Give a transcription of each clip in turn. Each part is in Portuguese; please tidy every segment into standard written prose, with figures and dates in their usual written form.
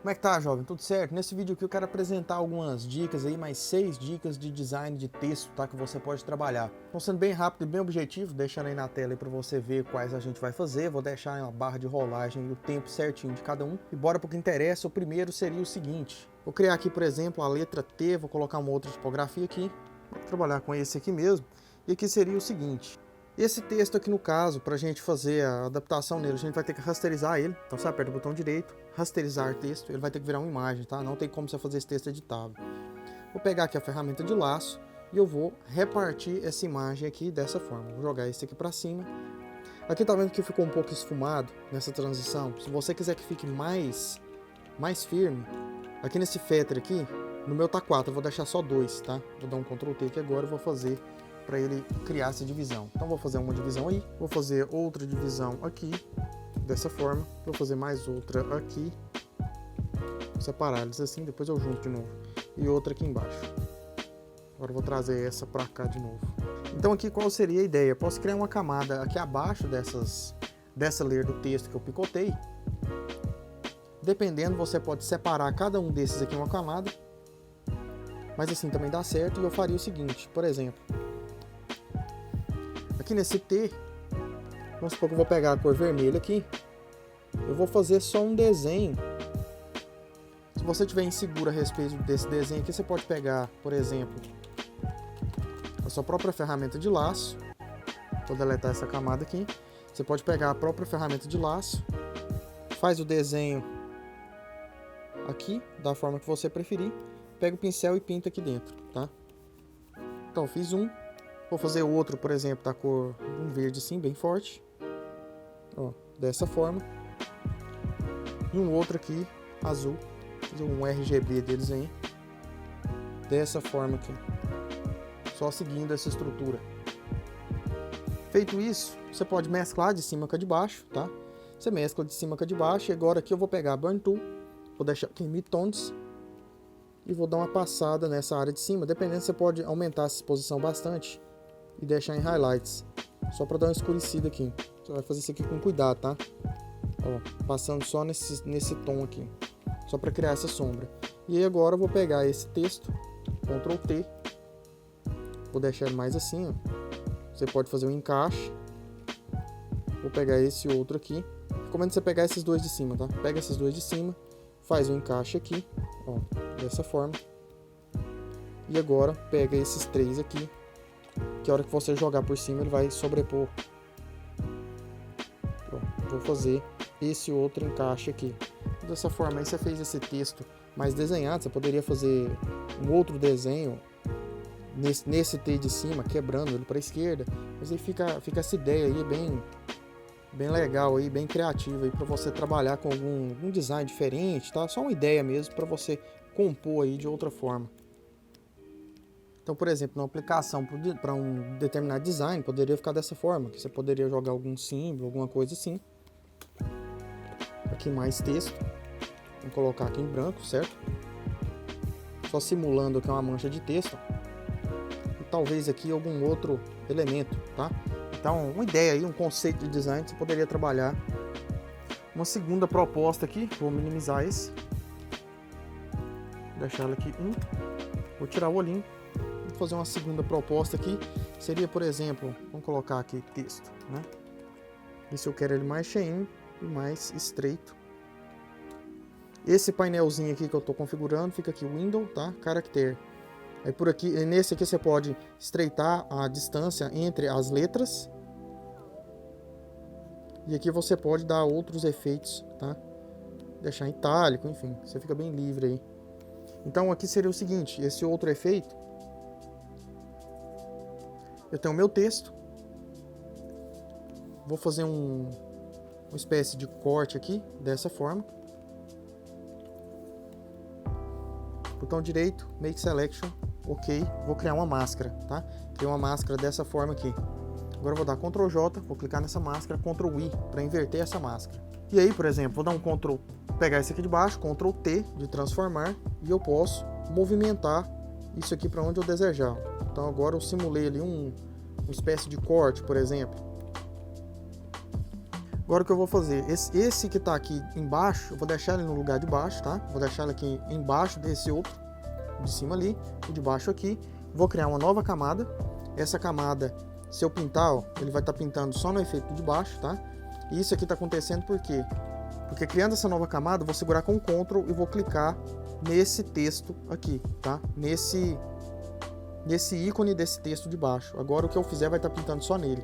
Como é que tá, jovem? Tudo certo? Nesse vídeo aqui eu quero apresentar algumas dicas aí, mais 6 dicas de design de texto, tá? Que você pode trabalhar. Então, sendo bem rápido e bem objetivo, deixando aí na tela aí para você ver quais a gente vai fazer. Vou deixar aí uma barra de rolagem e o tempo certinho de cada um. E bora pro que interessa. O primeiro seria o seguinte. Vou criar aqui, por exemplo, a letra T, vou colocar uma outra tipografia aqui. Vou trabalhar com esse aqui mesmo. E aqui seria o seguinte. Esse texto aqui, no caso, para a gente fazer a adaptação nele, a gente vai ter que rasterizar ele. Então você aperta o botão direito, rasterizar texto, ele vai ter que virar uma imagem, tá? Não tem como você fazer esse texto editável. Vou pegar aqui a ferramenta de laço e eu vou repartir essa imagem aqui dessa forma. Vou jogar esse aqui para cima. Aqui tá vendo que ficou um pouco esfumado nessa transição. Se você quiser que fique mais firme, aqui nesse feather aqui, no meu tá 4, eu vou deixar só 2, tá? Vou dar um Ctrl T aqui agora e vou fazer para ele criar essa divisão. Então vou fazer uma divisão aí, vou fazer outra divisão aqui, dessa forma, vou fazer mais outra aqui, vou separar eles assim, depois eu junto de novo, e outra aqui embaixo. Agora eu vou trazer essa para cá de novo. Então aqui qual seria a ideia? Eu posso criar uma camada aqui abaixo dessa layer do texto que eu picotei. Dependendo, você pode separar cada um desses aqui em uma camada, mas assim também dá certo. E eu faria o seguinte, por exemplo, aqui nesse T, vamos supor que eu vou pegar a cor vermelha aqui, eu vou fazer só um desenho. Se você estiver inseguro a respeito desse desenho aqui, você pode pegar, por exemplo, a sua própria ferramenta de laço. Vou deletar essa camada aqui. Você pode pegar a própria ferramenta de laço, faz o desenho aqui, da forma que você preferir, pega o pincel e pinta aqui dentro, tá? Então, fiz um. Vou fazer outro, por exemplo, da cor um verde assim, bem forte. Ó, dessa forma. E um outro aqui, azul. Fazer um RGB deles aí. Dessa forma aqui. Só seguindo essa estrutura. Feito isso, você pode mesclar de cima com de baixo, tá? Você mescla de cima com de baixo. E agora aqui eu vou pegar a Burn Tool. Vou deixar aqui em Midtones. E vou dar uma passada nessa área de cima. Dependendo, você pode aumentar essa exposição bastante e deixar em highlights, só para dar uma escurecida aqui. Você vai fazer isso aqui com cuidado, tá? Ó, passando só nesse tom aqui, só para criar essa sombra. E aí agora eu vou pegar esse texto, Ctrl T, vou deixar ele mais assim, ó. Você pode fazer um encaixe. Vou pegar esse outro aqui. Recomendo você pegar esses dois de cima, tá? Pega esses dois de cima, faz um encaixe aqui, ó, dessa forma. E agora pega esses três aqui, que a hora que você jogar por cima ele vai sobrepor. Pronto, vou fazer esse outro encaixe aqui. Dessa forma aí você fez esse texto mais desenhado. Você poderia fazer um outro desenho nesse T de cima, quebrando ele para a esquerda. Mas aí fica essa ideia aí bem legal aí, bem criativa aí para você trabalhar com algum design diferente, tá? Só uma ideia mesmo para você compor aí de outra forma. Então, por exemplo, numa aplicação para um determinado design, poderia ficar dessa forma, que você poderia jogar algum símbolo, alguma coisa assim. Aqui mais texto. Vou colocar aqui em branco, certo? Só simulando aqui uma mancha de texto. E talvez aqui algum outro elemento, tá? Então, uma ideia aí, um conceito de design que você poderia trabalhar. Uma segunda proposta aqui, vou minimizar esse. Vou deixar ela aqui Vou tirar o olhinho. Fazer uma segunda proposta aqui, seria, por exemplo, vamos colocar aqui texto, né? E se eu quero ele mais cheinho e mais estreito. Esse painelzinho aqui que eu estou configurando, fica aqui Window, tá? Caractere. Aí por aqui, nesse aqui você pode estreitar a distância entre as letras. E aqui você pode dar outros efeitos, tá? Deixar em itálico, enfim, você fica bem livre aí. Então aqui seria o seguinte, esse outro efeito. Eu tenho o meu texto, vou fazer uma espécie de corte aqui, dessa forma. Botão direito, Make Selection, OK, vou criar uma máscara, tá? Criei uma máscara dessa forma aqui. Agora eu vou dar Ctrl J, vou clicar nessa máscara, Ctrl I, para inverter essa máscara. E aí, por exemplo, vou dar um Ctrl, pegar esse aqui de baixo, Ctrl T, de transformar, e eu posso movimentar isso aqui para onde eu desejar. Então agora eu simulei ali uma espécie de corte, por exemplo. Agora o que eu vou fazer? Esse que tá aqui embaixo, eu vou deixar ele no lugar de baixo, tá? Vou deixar ele aqui embaixo desse outro, de cima ali, o de baixo aqui. Vou criar uma nova camada. Essa camada, se eu pintar, ó, ele vai estar pintando só no efeito de baixo, tá? E isso aqui tá acontecendo por quê? Porque criando essa nova camada, eu vou segurar com o Ctrl e vou clicar nesse texto aqui, tá? Nesse ícone desse texto de baixo. Agora o que eu fizer vai estar pintando só nele.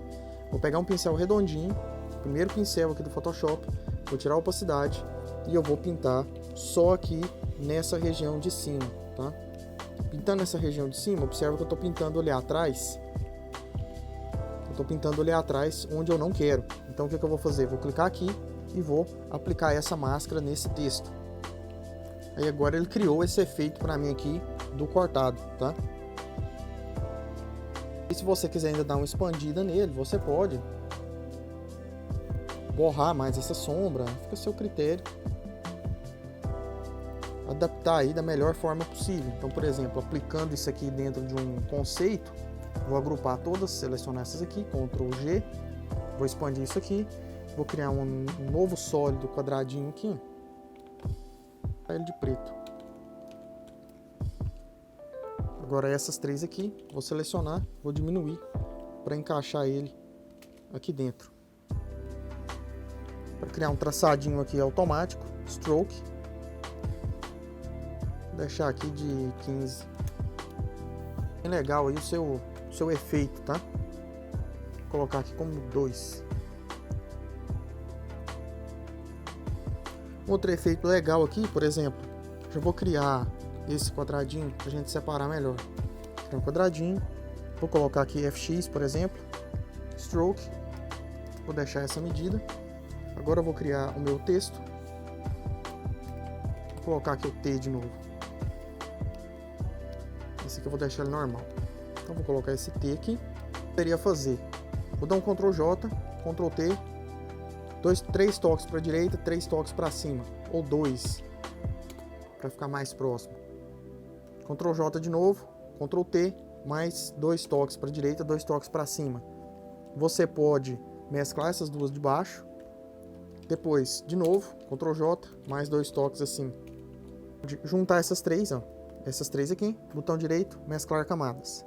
Vou pegar um pincel redondinho, primeiro pincel aqui do Photoshop, vou tirar a opacidade e eu vou pintar só aqui nessa região de cima, tá? Pintando nessa região de cima, observa que eu estou pintando ali atrás. Eu estou pintando ali atrás onde eu não quero. Então o que eu vou fazer? Vou clicar aqui e vou aplicar essa máscara nesse texto. Aí agora ele criou esse efeito para mim aqui do cortado, tá? E se você quiser ainda dar uma expandida nele, você pode borrar mais essa sombra, fica a seu critério. Adaptar aí da melhor forma possível. Então, por exemplo, aplicando isso aqui dentro de um conceito, vou agrupar todas, selecionar essas aqui, Ctrl G, vou expandir isso aqui, vou criar um novo sólido quadradinho aqui, ó, ele de preto. Agora essas três aqui, vou selecionar, vou diminuir para encaixar ele aqui dentro. Para criar um traçadinho aqui automático, Stroke. Vou deixar aqui de 15. Bem legal aí o seu efeito, tá? Vou colocar aqui como 2. Outro efeito legal aqui, por exemplo, já vou criar esse quadradinho para a gente separar melhor. Criar um quadradinho, vou colocar aqui FX, por exemplo, Stroke, vou deixar essa medida. Agora eu vou criar o meu texto, vou colocar aqui o T de novo. Esse aqui eu vou deixar ele normal. Então vou colocar esse T aqui. Poderia fazer, vou dar um Ctrl J, Ctrl T, 3 toques para a direita, 3 toques para cima, ou 2, para ficar mais próximo. Ctrl J de novo, Ctrl T, mais 2 toques para a direita, 2 toques para cima. Você pode mesclar essas duas de baixo, depois de novo, Ctrl J, mais 2 toques assim. Juntar essas três, ó, essas três aqui, botão direito, mesclar camadas.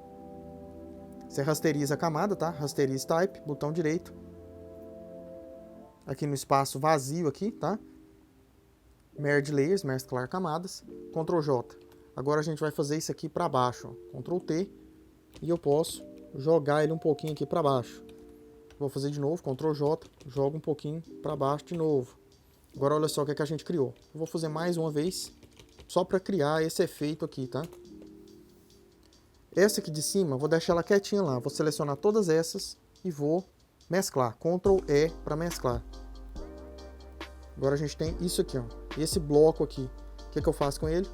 Você rasteriza a camada, tá? Rasterize Type, botão direito. Aqui no espaço vazio aqui, tá? Merge Layers, mesclar camadas, Ctrl J. Agora a gente vai fazer isso aqui para baixo, ó. Ctrl T, e eu posso jogar ele um pouquinho aqui para baixo. Vou fazer de novo, Ctrl J, jogo um pouquinho para baixo de novo. Agora olha só o que, é que a gente criou. Eu vou fazer mais uma vez, só para criar esse efeito aqui, tá? Essa aqui de cima, vou deixar ela quietinha lá. Vou selecionar todas essas e vou mesclar. Ctrl E para mesclar. Agora a gente tem isso aqui, ó. Esse bloco aqui. O que, é que eu faço com ele?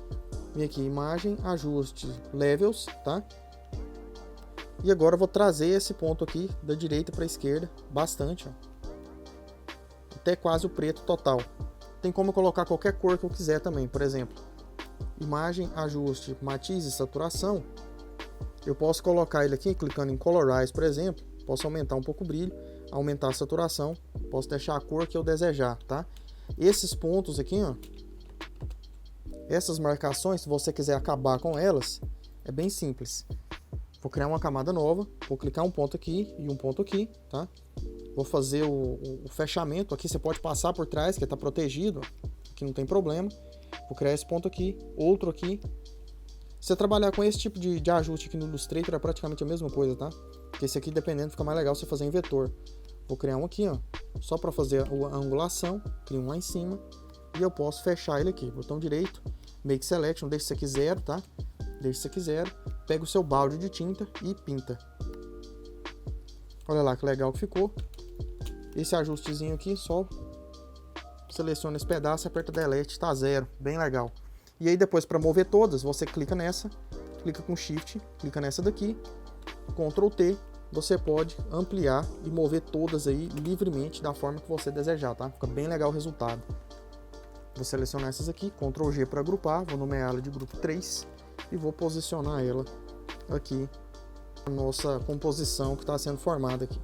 Vem aqui, imagem, ajuste, levels, tá? E agora eu vou trazer esse ponto aqui da direita para a esquerda, bastante, ó. Até quase o preto total. Tem como eu colocar qualquer cor que eu quiser também, por exemplo. Imagem, ajuste, matiz e saturação. Eu posso colocar ele aqui, clicando em Colorize, por exemplo. Posso aumentar um pouco o brilho, aumentar a saturação. Posso deixar a cor que eu desejar, tá? Esses pontos aqui, ó. Essas marcações, se você quiser acabar com elas, é bem simples. Vou criar uma camada nova, vou clicar um ponto aqui e um ponto aqui, tá? Vou fazer o fechamento aqui, você pode passar por trás, que está protegido, aqui não tem problema. Vou criar esse ponto aqui, outro aqui. Se você trabalhar com esse tipo de ajuste aqui no Illustrator, é praticamente a mesma coisa, tá? Porque esse aqui, dependendo, fica mais legal você fazer em vetor. Vou criar um aqui, ó, só para fazer a angulação, crio um lá em cima, e eu posso fechar ele aqui. Botão direito, Make Selection, deixa isso aqui 0, tá? Deixa isso aqui 0, pega o seu balde de tinta e pinta. Olha lá que legal que ficou. Esse ajustezinho aqui, só seleciona esse pedaço, aperta Delete, tá 0, bem legal. E aí depois para mover todas, você clica nessa, clica com Shift, clica nessa daqui, Ctrl T, você pode ampliar e mover todas aí livremente da forma que você desejar, tá? Fica bem legal o resultado. Vou selecionar essas aqui, Ctrl G para agrupar, vou nomeá-la de grupo 3 e vou posicionar ela aqui na nossa composição que está sendo formada aqui.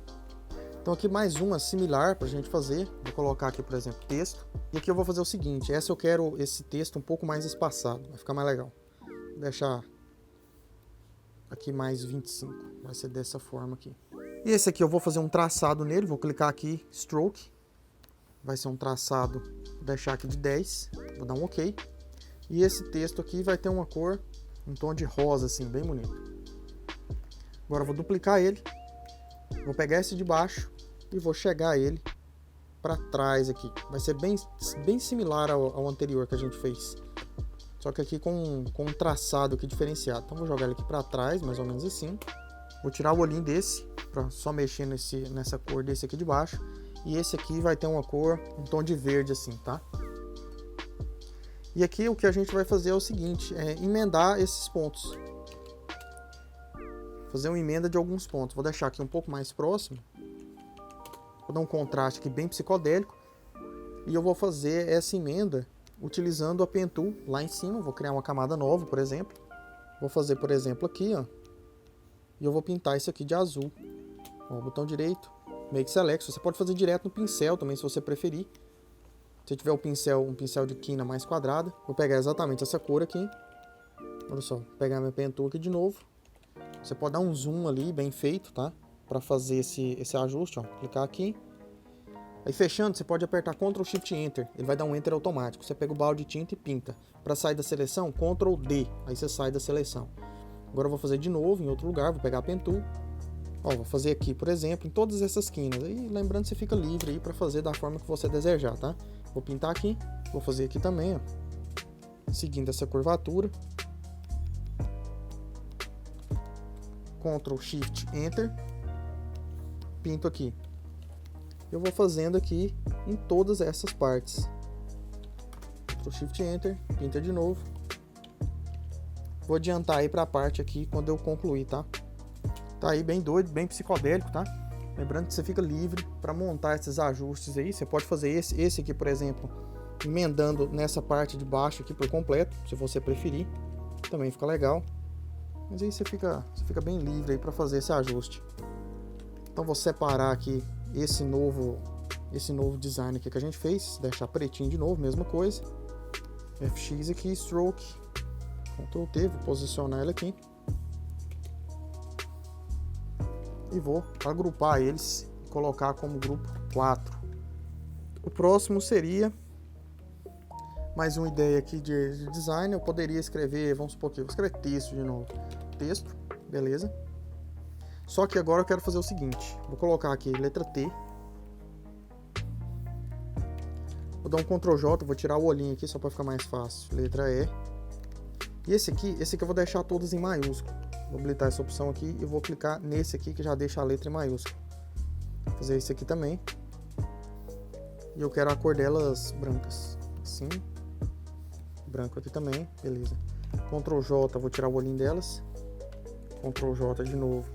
Então aqui mais uma similar para a gente fazer. Vou colocar aqui, por exemplo, texto. E aqui eu vou fazer o seguinte, essa eu quero esse texto um pouco mais espaçado, vai ficar mais legal. Vou deixar aqui mais 25, vai ser dessa forma aqui. E esse aqui eu vou fazer um traçado nele, vou clicar aqui, Stroke. Vai ser um traçado, vou deixar aqui de 10, vou dar um OK. E esse texto aqui vai ter uma cor, um tom de rosa assim, bem bonito. Agora eu vou duplicar ele, vou pegar esse de baixo e vou chegar ele para trás aqui. Vai ser bem similar ao anterior que a gente fez. Só que aqui com um traçado aqui diferenciado. Então vou jogar ele aqui para trás, mais ou menos assim. Vou tirar o olhinho desse, para só mexer nessa cor desse aqui de baixo. E esse aqui vai ter uma cor, um tom de verde assim, tá? E aqui o que a gente vai fazer é o seguinte, é emendar esses pontos. Fazer uma emenda de alguns pontos. Vou deixar aqui um pouco mais próximo. Vou dar um contraste aqui bem psicodélico. E eu vou fazer essa emenda utilizando a Pen Tool lá em cima. Vou criar uma camada nova, por exemplo. Vou fazer, por exemplo, aqui, ó. E eu vou pintar isso aqui de azul. Ó, botão direito, Make Select. Você pode fazer direto no pincel também, se você preferir. Se tiver um pincel de quina mais quadrada. Vou pegar exatamente essa cor aqui. Olha só, vou pegar minha Pen Tool aqui de novo. Você pode dar um zoom ali, bem feito, tá? Para fazer esse ajuste, ó. Clicar aqui. Aí fechando, você pode apertar Ctrl Shift Enter. Ele vai dar um Enter automático. Você pega o balde de tinta e pinta. Para sair da seleção, Ctrl D. Aí você sai da seleção. Agora eu vou fazer de novo em outro lugar. Vou pegar a Pen Tool. Ó, vou fazer aqui, por exemplo, em todas essas quinas. E lembrando, você fica livre aí para fazer da forma que você desejar, tá? Vou pintar aqui. Vou fazer aqui também, ó. Seguindo essa curvatura. Ctrl Shift Enter. Pinto aqui. Eu vou fazendo aqui em todas essas partes. Ctrl Shift Enter, pinta de novo. Vou adiantar aí para a parte aqui quando eu concluir, tá? Tá aí bem doido, bem psicodélico, tá? Lembrando que você fica livre para montar esses ajustes aí. Você pode fazer esse aqui, por exemplo, emendando nessa parte de baixo aqui por completo, se você preferir. Também fica legal. Mas aí você fica bem livre aí para fazer esse ajuste. Então vou separar aqui esse novo design aqui que a gente fez, deixar pretinho de novo, mesma coisa. FX aqui, Stroke, Ctrl T, vou posicionar ele aqui. E vou agrupar eles e colocar como grupo 4. O próximo seria mais uma ideia aqui de design. Eu poderia escrever, vamos supor que eu vou escrever texto de novo. Texto, beleza. Só que agora eu quero fazer o seguinte, vou colocar aqui letra T. Vou dar um Ctrl J, vou tirar o olhinho aqui só para ficar mais fácil. Letra E. E esse aqui eu vou deixar todos em maiúsculo. Vou habilitar essa opção aqui e vou clicar nesse aqui que já deixa a letra em maiúsculo. Vou fazer isso aqui também. E eu quero a cor delas brancas. Assim. Branco aqui também, beleza. Ctrl J, vou tirar o olhinho delas. Ctrl J de novo.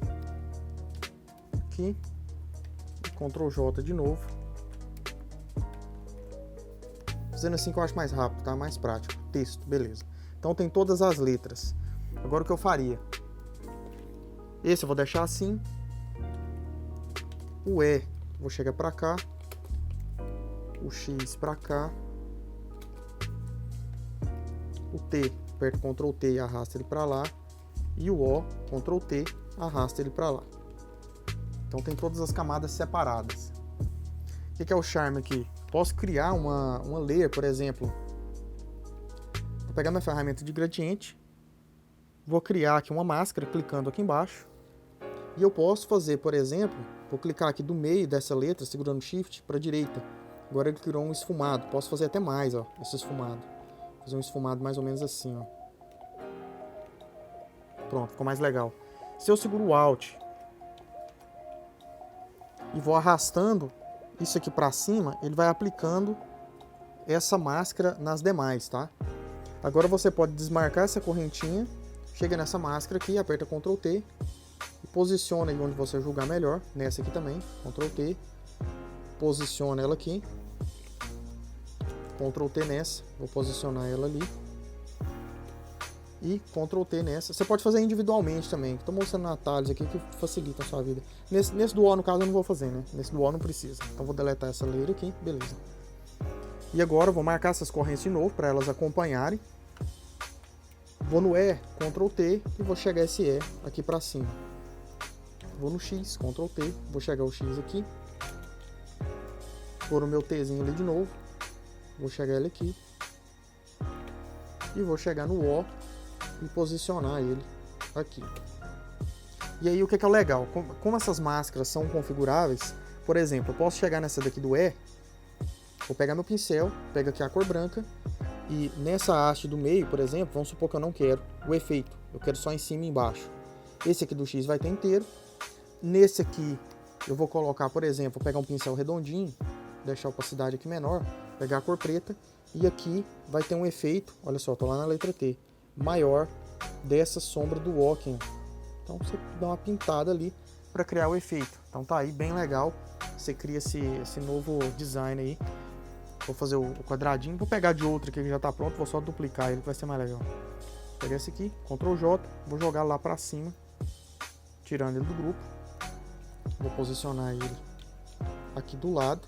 Aqui. Ctrl J de novo. Fazendo assim que eu acho mais rápido, tá? Mais prático. Texto, beleza. Então tem todas as letras. Agora o que eu faria? Esse eu vou deixar assim. O E, vou chegar pra cá. O X pra cá. O T, aperto Ctrl T e arrasta ele pra lá. E o O, Ctrl T, arrasta ele pra lá. Então tem todas as camadas separadas. O que é o charme aqui? Posso criar uma layer, por exemplo. Vou pegar minha ferramenta de gradiente. Vou criar aqui uma máscara, clicando aqui embaixo. E eu posso fazer, por exemplo, vou clicar aqui do meio dessa letra, segurando Shift, para a direita. Agora ele criou um esfumado. Posso fazer até mais, ó, esse esfumado. Fazer um esfumado mais ou menos assim, ó. Pronto, ficou mais legal. Se eu seguro o Alt e vou arrastando isso aqui para cima, ele vai aplicando essa máscara nas demais, tá? Agora você pode desmarcar essa correntinha, chega nessa máscara aqui, aperta Ctrl T e posiciona aí onde você julgar melhor, nessa aqui também, Ctrl T, posiciona ela aqui, Ctrl T nessa, vou posicionar ela ali e Ctrl T nessa. Você pode fazer individualmente também, estou mostrando atalhos aqui que facilitam a sua vida. Nesse do O, no caso, eu não vou fazer, né? Nesse do O não precisa. Então vou deletar essa layer aqui, beleza. E agora eu vou marcar essas correntes de novo para elas acompanharem. Vou no E, Ctrl T e vou chegar esse E aqui para cima. Vou no X, Ctrl T, vou chegar o X aqui. Pôr o meu Tzinho ali de novo. Vou chegar ele aqui. E vou chegar no O e posicionar ele aqui. E aí o que é legal? Como essas máscaras são configuráveis, por exemplo, eu posso chegar nessa daqui do E, vou pegar meu pincel, pego aqui a cor branca, e nessa haste do meio, por exemplo, vamos supor que eu não quero o efeito, eu quero só em cima e embaixo. Esse aqui do X vai ter inteiro. Nesse aqui eu vou colocar, por exemplo, vou pegar um pincel redondinho, deixar a opacidade aqui menor, pegar a cor preta, e aqui vai ter um efeito, olha só, tô lá na letra T, maior dessa sombra do O aqui. Então você dá uma pintada ali para criar o efeito. Então tá aí bem legal, você cria esse novo design aí. Vou fazer o quadradinho, vou pegar de outro aqui que já tá pronto, vou só duplicar ele que vai ser mais legal. Vou pegar esse aqui, Ctrl J, vou jogar lá para cima, tirando ele do grupo. Vou posicionar ele aqui do lado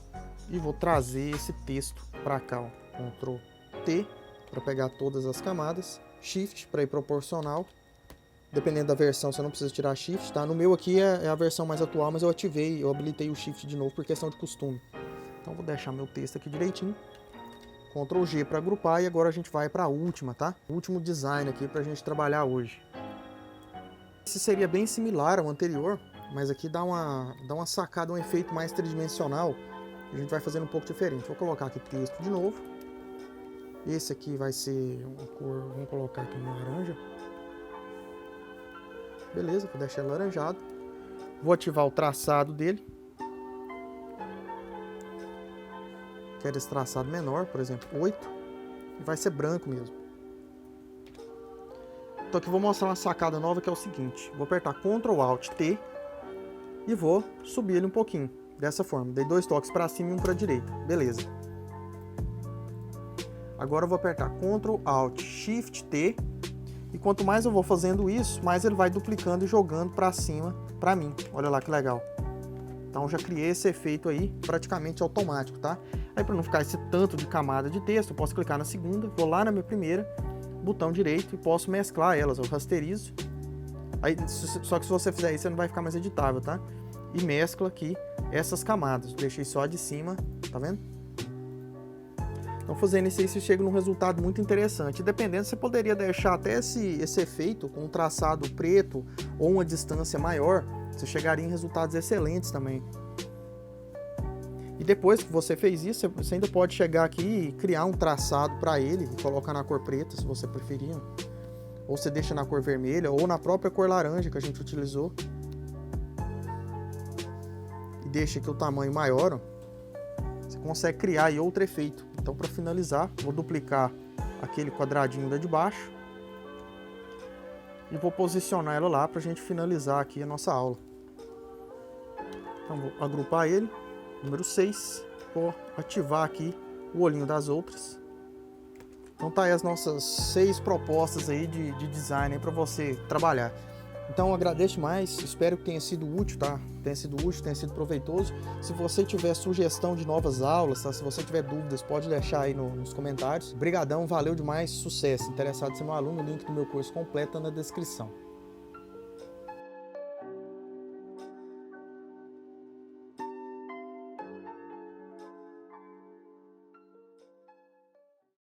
e vou trazer esse texto para cá, ó. Ctrl T para pegar todas as camadas, Shift para ir proporcional. Dependendo da versão, você não precisa tirar Shift, tá? No meu aqui é a versão mais atual, mas eu habilitei o Shift de novo por questão de costume. Então vou deixar meu texto aqui direitinho. Ctrl G para agrupar e agora a gente vai para a última, tá? O último design aqui para a gente trabalhar hoje. Esse seria bem similar ao anterior, mas aqui dá uma sacada, um efeito mais tridimensional. A gente vai fazendo um pouco diferente. Vou colocar aqui texto de novo. Esse aqui vai ser uma cor, vamos colocar aqui no laranja. Beleza, vou deixar ele laranjado. Vou ativar o traçado dele. Quero esse traçado menor, por exemplo, 8. E vai ser branco mesmo. Então aqui eu vou mostrar uma sacada nova que é o seguinte. Vou apertar Ctrl Alt T e vou subir ele um pouquinho. Dessa forma. Dei 2 toques para cima e um para a direita. Beleza. Agora eu vou apertar Ctrl Alt Shift T. E quanto mais eu vou fazendo isso, mais ele vai duplicando e jogando para cima para mim. Olha lá que legal. Então já criei esse efeito aí praticamente automático, tá? Aí para não ficar esse tanto de camada de texto, eu posso clicar na segunda, vou lá na minha primeira, botão direito e posso mesclar elas. Eu rasterizo. Aí, só que se você fizer isso, você não vai ficar mais editável, tá? E mescla aqui essas camadas. Deixei só a de cima, tá vendo? Então fazendo isso aí, você chega num resultado muito interessante. Dependendo, você poderia deixar até esse efeito com um traçado preto ou uma distância maior. Você chegaria em resultados excelentes também. E depois que você fez isso, você ainda pode chegar aqui e criar um traçado para ele e colocar na cor preta, se você preferir. Ou você deixa na cor vermelha ou na própria cor laranja que a gente utilizou. E deixa aqui o tamanho maior, ó. Você consegue criar aí outro efeito. Então, para finalizar, vou duplicar aquele quadradinho da de baixo e vou posicionar ela lá para a gente finalizar aqui a nossa aula. Então, vou agrupar ele, número 6, vou ativar aqui o olhinho das outras. Então, tá aí as nossas 6 propostas aí de design para você trabalhar. Então, agradeço mais, espero que tenha sido útil, tá? Tenha sido proveitoso. Se você tiver sugestão de novas aulas, tá? Se você tiver dúvidas, pode deixar aí nos comentários. Obrigadão, valeu demais, sucesso. Interessado em ser meu aluno, o link do meu curso completo tá na descrição.